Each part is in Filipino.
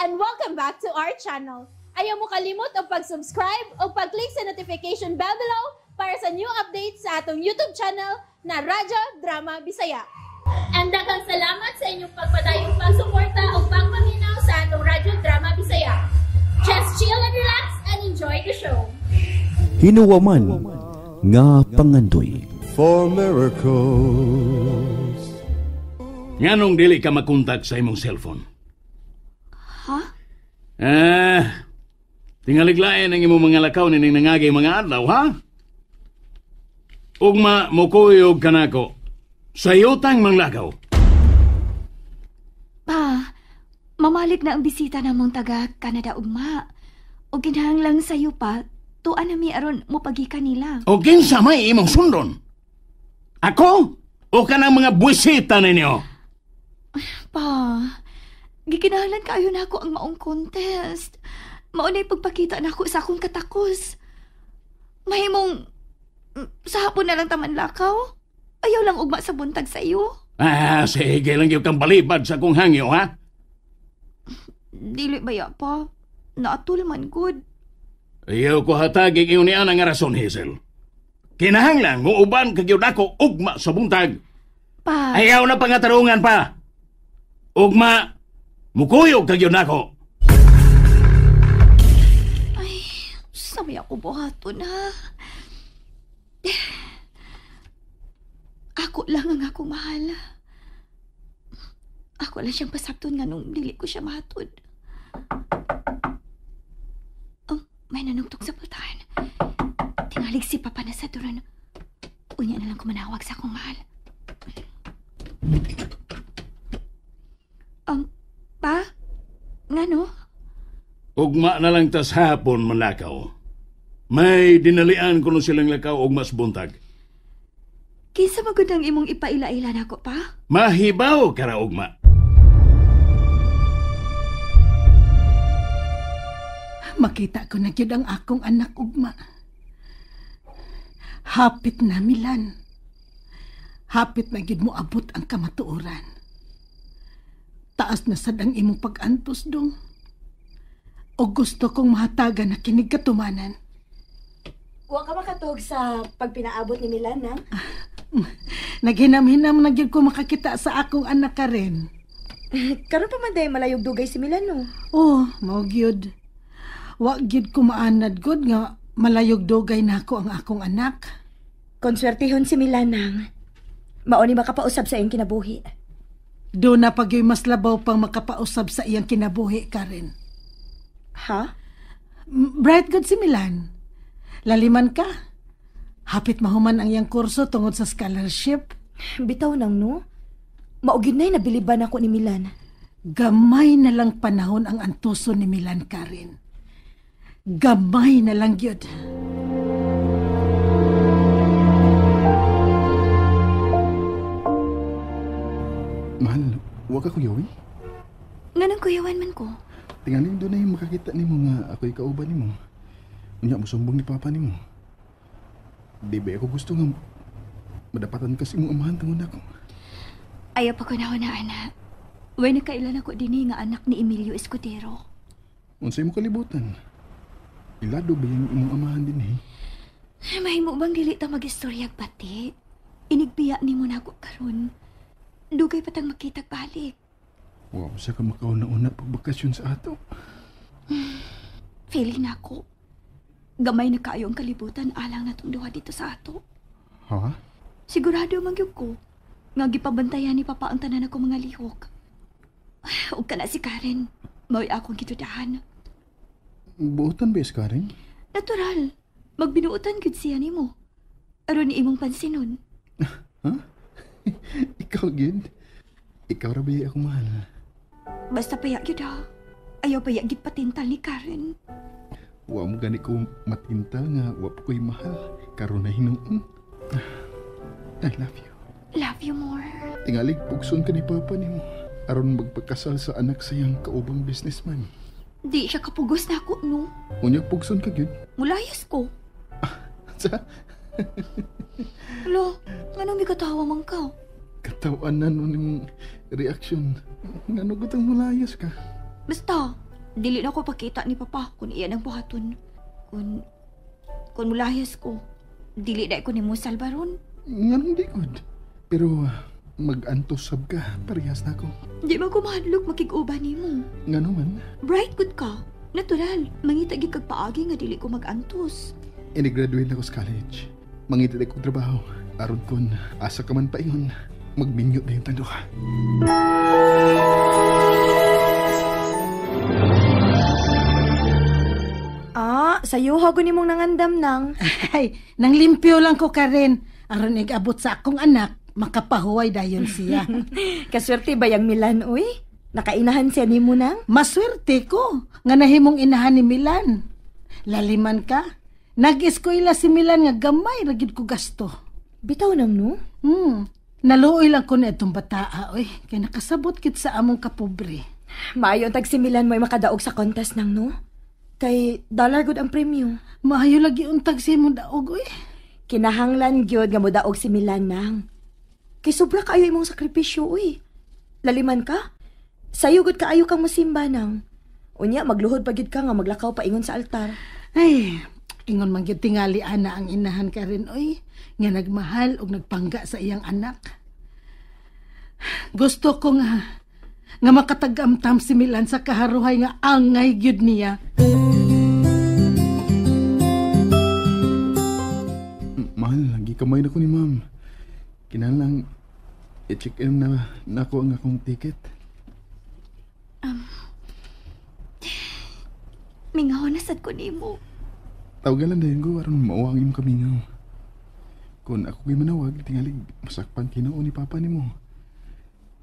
and welcome back to our channel. Ayaw mo kalimot o pag-subscribe o pag-click sa notification bell below para sa new updates sa atong YouTube channel na Radyo Drama Bisaya. And daghang salamat sa inyong pagpadayong pagsuporta o pagpaminaw sa atong Radyo Drama Bisaya. Just chill and relax and enjoy the show. Hinuwaman nga pangandoy. For miracles. Nganong dili ka makontak sa imong cellphone? Ha? Tingaliglayan ang imong mga lakaw nining nangagay mga adlaw, ha? Ugma mukuyog ka nako. Sayotang manglakaw. Pa, mamalik na ang bisita namong taga Canada ugma. O kinahanglang sayo pa, tuan na mi aron mo pagi kanila. O kinsa may imong sundon? Ako? O kanang mga buwisita ninyo? Pa, gikinahanglan kayo na ako ang maong contest. Maunay pagpakita na ako sa akong katakos. Mahimong sa hapon na lang taman lakaw. Ayaw lang ugma sa buntag sa iyo. Sige lang yung kang balibad sa kong hangyo, ha? Dili baya pa. Naatul man good. Ayaw ko hatagig iyon niya nga rason, Hazel. Kinahanglan mo uban kagyod ako ugma sa buntag. Pa. Ayaw na pangatarungan pa. Ugma, mukuyog kagyod ako. Ay, sabi ako buhaton ha. Ako lang ang ako mahal. Ako lang siyang pasabton nga nung dili ko siya mahatod. Oh, may nanugtog sa pultahan. Tingalig si Papa na sa turon. Unya na lang ko manawag sa akong mahal. Pa? Nga no? Ugma na lang tas hapon manlakaw. May dinalian ko no silang lakaw og mas buntag. Kinsa magandang imong ipaila-ila nako pa? Mahibaw kara ugma. Makita ko na gyud ang akong anak ugma. Hapit na Milan. Hapit na gyud mo abot ang kamatuoran. Taas na sad ang imong pag-antos dong. O gusto kong mahatagan na kinig katumanan. Huwag ka makatog sa pagpinaabot ni Milan, ha? Naghinam-hinam na gyud ko makakita sa akong anak ka rin. Karon pa man dahil malayog dugay si Milan, no? Oh, mao gyud. Wa gyud ko maanad gud nga malayog dugay nako ang akong anak. Konswertihon si Milan, nang. Mauni makapausab sa iyong kinabuhi. Do na pagyoy mas labaw pang makapausab sa iyang kinabuhi ka rin. Ha? Bright good si Milan. Laliman ka. Hapit mahuman ang iyang kurso tungod sa scholarship. Bitaw nang, no? Maugid na'y nabiliban ako ni Milan. Gamay na lang panahon ang antuso ni Milan ka rin. Gamay na lang yun. Mahal, huwag ka kuyawi. Nga nang kuyawan man ko. Tingaling doon na yung makakita ni mo nga ako'y kauban ni mo. Unya mo sumbong ni Papa ni mo. Di ba ako gusto nga madapatan kasi mong amahan tangod ako. Ayaw pa ko na anak. Way nakailan ako din nga anak ni Emilio Escudero. Unsay mo kalibutan? Ilado ba yung imong amahan din eh? Mahimo bang dili ta mag-istoryag pati? Inigbiya ni mo na ako karon. Dugay patang makitag balik. Wow, sa ka makauna-una pagbakasyon sa ato. Feeling na ako. Gamay na kayo ang kalibutan alang natong duha dito sa ato. Ha? Sigurado mangyog ko. Nga gipabantayan ni Papa ang tanan ako mga lihok. Huwag ka na si Karen. Maway akong gitudahan. Buotan ba ka rin? Natural. Magbinuotan gud siya ni mo. Aron ni imong pansinon. Ha? Ikaw, Gid? Ikaw ra ba ako mahal? Basta payak yun ha. Ayaw payak gid patintal ni Karen. Wa mo gani ko matintal nga wa pa ko'y mahal. Karon na hinuon. I love you. Love you more. Tingalig pugson ka ni Papa ni mo. Aron magpagkasal sa anak sa iyang kaubang businessman. Di siya kapugos na ako, no? Unya pugson ka, Gid? Mulayas ko. Sa Lo, anong may katawa man ka? katawan na nun yung reaksyon. Nga gutang malayas ka. Basta, Dili na ko pakita ni Papa kung iyan ang buhaton. Kung mulayas ko, dili na ko ni mo salbaron. Nga di good. Pero mag-antosab ka, parehas na ako. Di man ko mahadlok makig-uban ni mo. Nga naman, Bright good ka. Natural, mangitagi kag paagi nga dili ko mag-antos. ini-graduate na ako sa college. Mangitid ako trabaho. Aron kon, asa ka man pa ingon, magminyo na yung tanduha. Sayo hago ni mong nangandam nang. Ay, nang limpyo lang ko Karen. Aron abot sa akong anak, makapahuway dayon siya. Kaswerte ba yang Milan, uy? Nakainahan siya ni mo nang? Maswerte ko, nga nahimong inahan ni Milan. Laliman ka, nag-eskwela si Milan nga gamay, ragid ko gasto. Bitaw nang no? Naluoy lang ko na itong bataa, oy. Kaya nakasabot kit sa among kapobre. Maayo ang tag si Milan mo'y makadaog sa contest nang no? Kay dollar good ang premyo. Maayo lagi untag si mo daog, oy. Kinahanglan gyud nga modaog si Milan nang. Kay sobra kaayo imong sakripisyo, uy. Laliman ka? Sayo gud kaayo kang masimba nang. Unya magluhod pa gid ka nga maglakaw pa ingon sa altar. Ay, ingon man gyud tingali ana ang inahan ka rin, oy. Nga nagmahal og nagpangga sa iyang anak. Gusto ko nga makatag-amtam si Milan sa kaharuhay nga angay gyud niya. Mahal, lagi kamay na ko ni ma'am. Kinalang i-check in na ako ang akong ticket. Mingaw na sad ko nimo. Tawagan lang dahil ko aron mauwang yung kamingaw. Kung ako ko'y manawag, tingalig masakpan kinao ni Papa ni mo.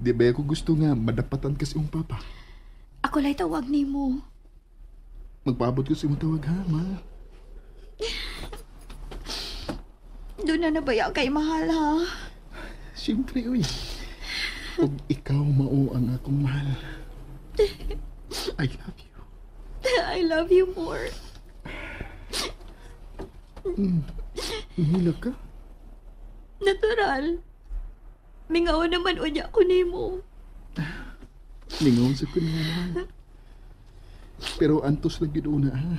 Di ba ako gusto nga madapatan kasi yung Papa? Ako lay tawag nimo. Magpaabot ko sa imong tawag ha, mahal. Doon na nabaya kay mahal ha. Siyempre, uy. Kung ikaw mao ang akong mahal. I love you. I love you more. Hila ka? Natural. Mingaw naman unya ko nimo. Lingaw sa ko niya, mahal. Pero antos lang yun una, ha?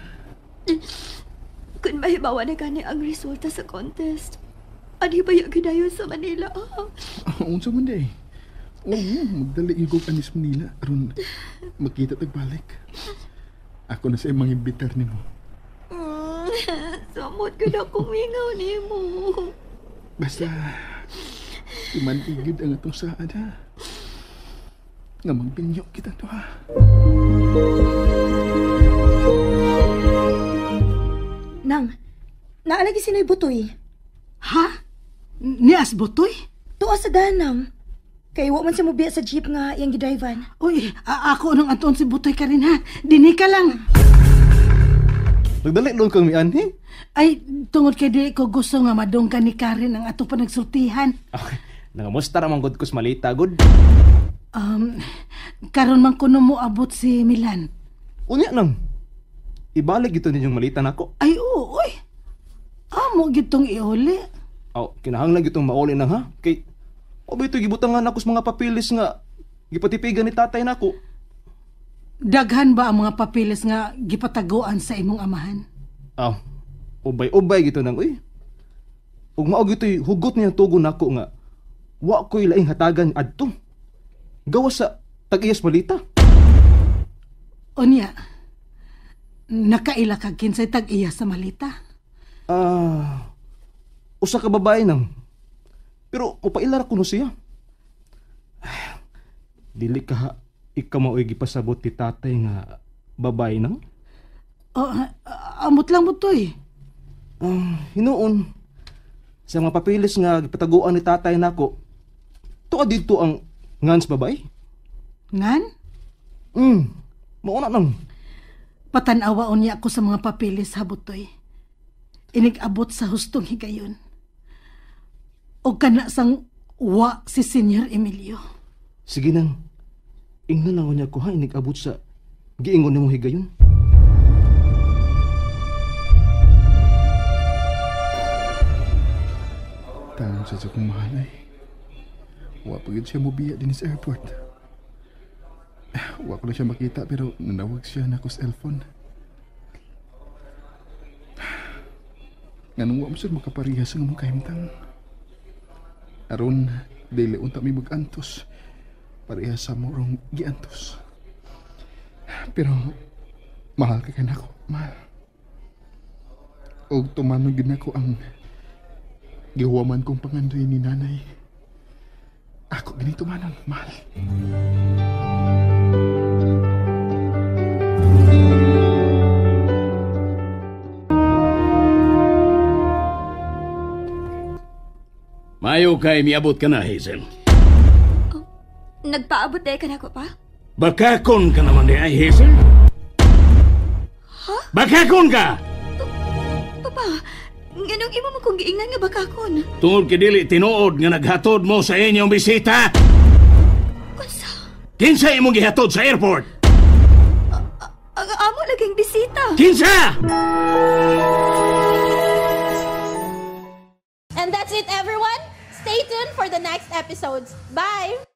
Kung mahibawa na gani ang resulta sa contest, adi ba yung gidayon sa Manila? Unsa man day? Oo, magdali yung anis Manila. Aron makita tagbalik. Ako na sa imong imbitar ni mo. Samot ko na kung mingaw ni mo. Basta, imantigid ang atong saad, ha? Nga magpinyo kita to, ha? Nang, naalagi sinay butoy. Ha? Nias butoy? Tuwa sa danang. Kay wa man siya mobiya sa jeep nga iyang gidrivean. Uy, ako nung aton si butoy ka rin, ha? Dini ka lang. Nagdali doon kang mian, he? Ay, tungod kay di ko gusto nga madunggan ni Karen ang ato panagsultihan. Okay. Nangamusta ramang good kus malita, good? Karon man kuno mo abot si Milan. Unya nang. Ibalik ito ninyong malita nako. Ay, oo, uy. Amo gitong iuli. Kinahanglan gitong mauli nang ha? Kay, o ba ito gibutangan ako sa mga papilis nga gipatipigan ni tatay nako. Daghan ba ang mga papilis nga gipataguan sa imong amahan? Ubay-ubay gito nang, uy. Ug mao gito'y hugot niya tugon nako nga wa ko'y laing hatagan adto. Gawas sa tag-iyas malita. Unya, nakaila kag kinsay tag-iya sa malita? Usa ka babae nang. Pero upailar ko no siya. Dili ka ikaw mao'y gipasabot ti tatay nga babae nang? Amot lang mo to eh. Hinuon. Sa mga papilis nga gipataguan ni tatay nako. Tuwa dito ang ngans babae. Ngan? Mauna nang. Patanawaon niya ako sa mga papilis, habutoy. Inig-abot sa hustong higayon. O kana sang wa si Senior Emilio. Sige nang. Ingnan lang niya ko ha, inig-abot sa giingon ni mo higayon. Tangan sa kong mahal ay. Wa pagid siya mobiya din sa airport. Wa ko na siya makita pero nanawag siya na ko sa cellphone. Nganong wa mo sud makaparehas ang mong kahimtang. Aron dili unta mi mag-antos. Parehas sa morong giantos. Pero mahal ka kay nako, mahal. Og tumanog din ako ang gihuwaman kong pangandoy ni nanay. Ako ganito manon, mahal. Mayo kay miabot ka na, Hazel. Nagpaabot dahil ka na ko pa? Bakakon ka naman di ay, Hazel? Ha? Bakakon ka! Papa, nganong imo mo kong giingnan nga bakakon? Tungod ka dili tinuod nga naghatod mo sa inyong bisita. Unsa? Kinsa imong gihatod sa airport? Ang amo laging bisita. Kinsa? And that's it, everyone. Stay tuned for the next episodes. Bye!